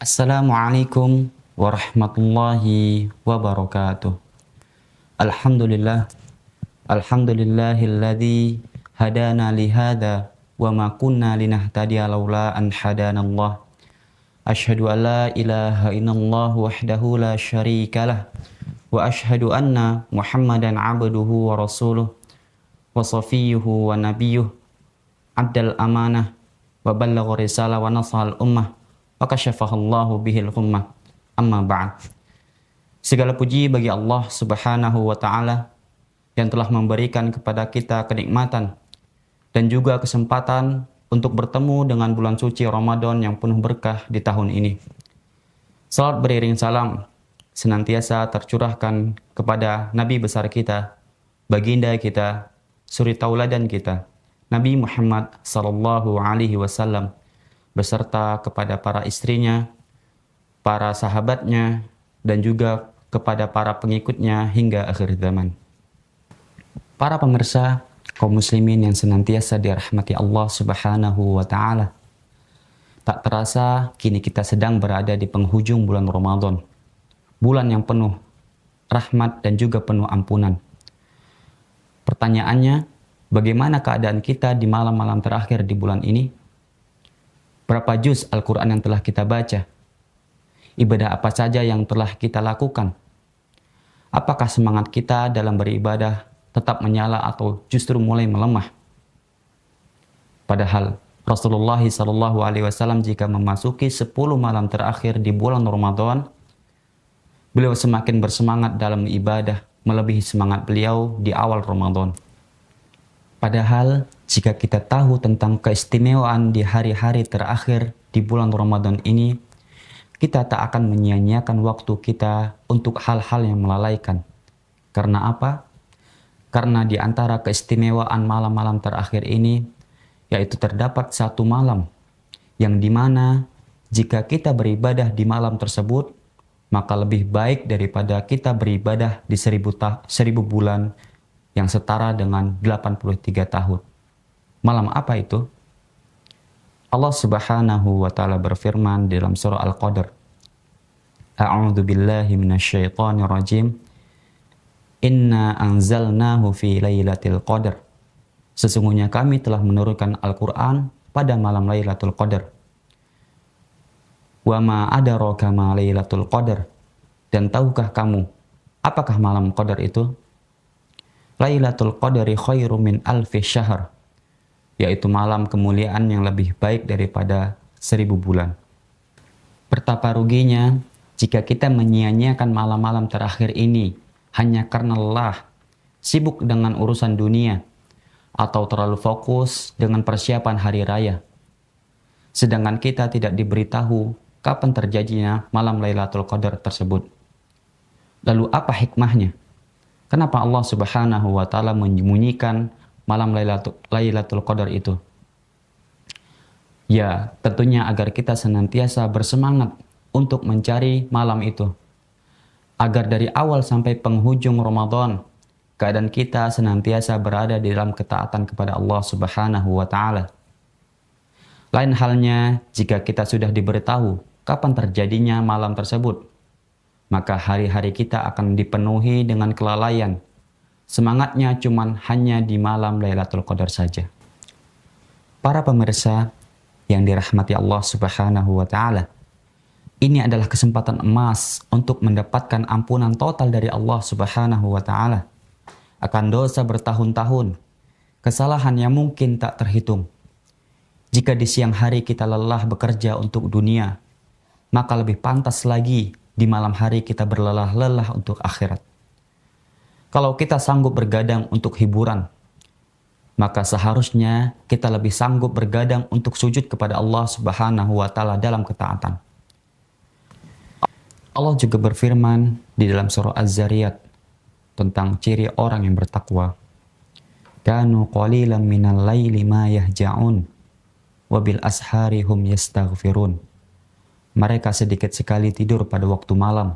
Assalamualaikum warahmatullahi wabarakatuh. Alhamdulillah, alhamdulillahilladzi hadana lihada wa ma kunna linahtadiya laula an hadanallah. Asyhadu an la ilaha illallah wahdahu la syarikalah wa asyhadu anna Muhammadan abduhu wa rasuluh wa safiyyuhu wa nabiyyuh abdal amanah wa ballagha risalah wa nasahal ummah wa kasyafahallahu bihil ghummah. Amma ba'd. Segala puji bagi Allah Subhanahu wa taala yang telah memberikan kepada kita kenikmatan dan juga kesempatan untuk bertemu dengan bulan suci Ramadan yang penuh berkah di tahun ini. Salat beriring salam senantiasa tercurahkan kepada Nabi besar kita, baginda kita, suri tauladan kita, Nabi Muhammad sallallahu alaihi wasallam, beserta kepada para istrinya, para sahabatnya, dan juga kepada para pengikutnya hingga akhir zaman. Para pemirsa, kaum muslimin yang senantiasa dirahmati Allah Subhanahu wa taala. Tak terasa kini kita sedang berada di penghujung bulan Ramadan. Bulan yang penuh rahmat dan juga penuh ampunan. Pertanyaannya, bagaimana keadaan kita di malam-malam terakhir di bulan ini? Berapa juz Al-Quran yang telah kita baca? Ibadah apa saja yang telah kita lakukan? Apakah semangat kita dalam beribadah tetap menyala atau justru mulai melemah? Padahal Rasulullah SAW jika memasuki 10 malam terakhir di bulan Ramadan, beliau semakin bersemangat dalam ibadah melebihi semangat beliau di awal Ramadan. Padahal jika kita tahu tentang keistimewaan di hari-hari terakhir di bulan Ramadan ini, kita tak akan menyia-nyiakan waktu kita untuk hal-hal yang melalaikan. Karena apa? Karena di antara keistimewaan malam-malam terakhir ini, yaitu terdapat satu malam, yang dimana jika kita beribadah di malam tersebut, maka lebih baik daripada kita beribadah di 1000 bulan yang setara dengan 83 tahun. Malam apa itu? Allah Subhanahu wa taala berfirman dalam surah Al-Qadr. A'udzu billahi minasyaitonir rajim. Inna anzalnahu fi lailatul qadar. Sesungguhnya kami telah menurunkan Al-Qur'an pada malam Lailatul Qadar. Wa ma adraka ma Lailatul Qadar. Dan tahukah kamu apakah malam Qadar itu? Lailatul Qadari khairum min alfi syahr, yaitu malam kemuliaan yang lebih baik daripada 1000 bulan. Betapa ruginya jika kita menyia-nyiakan malam-malam terakhir ini hanya karena lelah, sibuk dengan urusan dunia, atau terlalu fokus dengan persiapan hari raya. Sedangkan kita tidak diberitahu kapan terjadinya malam Lailatul Qadar tersebut. Lalu apa hikmahnya? Kenapa Allah Subhanahu wa taala menyembunyikan malam Lailatul Qadar itu? Ya, tentunya agar kita senantiasa bersemangat untuk mencari malam itu. Agar dari awal sampai penghujung Ramadan, keadaan kita senantiasa berada di dalam ketaatan kepada Allah Subhanahu wa taala. Lain halnya jika kita sudah diberitahu kapan terjadinya malam tersebut, maka hari-hari kita akan dipenuhi dengan kelalaian. Semangatnya cuman hanya di malam Lailatul Qadar saja. Para pemirsa yang dirahmati Allah Subhanahu wa taala, ini adalah kesempatan emas untuk mendapatkan ampunan total dari Allah Subhanahu wa taala akan dosa bertahun-tahun, kesalahan yang mungkin tak terhitung. Jika di siang hari kita lelah bekerja untuk dunia, maka lebih pantas lagi di malam hari kita berlelah-lelah untuk akhirat. Kalau kita sanggup bergadang untuk hiburan, maka seharusnya kita lebih sanggup bergadang untuk sujud kepada Allah Subhanahu wa taala dalam ketaatan. Allah juga berfirman di dalam surah Az-Zariyat tentang ciri orang yang bertakwa. Kanu qalilan minal laili ma yahja'un wa bil ashari hum yastaghfirun. Mereka sedikit sekali tidur pada waktu malam,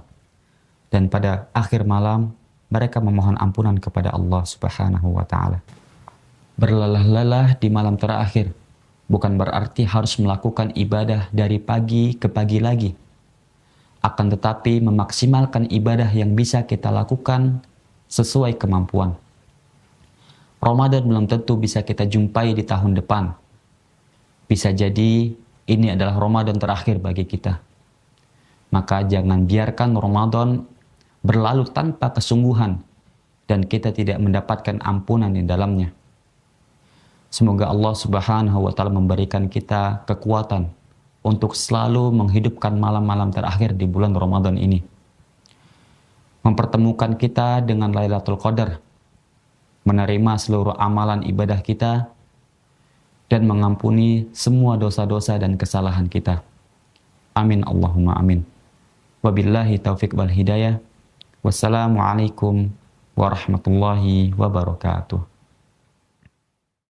dan pada akhir malam mereka memohon ampunan kepada Allah Subhanahu wa taala. Berlelah-lelah di malam terakhir bukan berarti harus melakukan ibadah dari pagi ke pagi lagi. akan tetapi memaksimalkan ibadah yang bisa kita lakukan sesuai kemampuan. Ramadan belum tentu bisa kita jumpai di tahun depan. Bisa jadi ini adalah Ramadan terakhir bagi kita. Maka jangan biarkan Ramadan berlalu tanpa kesungguhan dan kita tidak mendapatkan ampunan di dalamnya. Semoga Allah Subhanahu wa Ta'ala memberikan kita kekuatan untuk selalu menghidupkan malam-malam terakhir di bulan Ramadan ini. Mempertemukan kita dengan Lailatul Qadar, menerima seluruh amalan ibadah kita, dan mengampuni semua dosa-dosa dan kesalahan kita. Amin Allahumma amin. Wabillahi taufiq wal hidayah. Wassalamualaikum warahmatullahi wabarakatuh.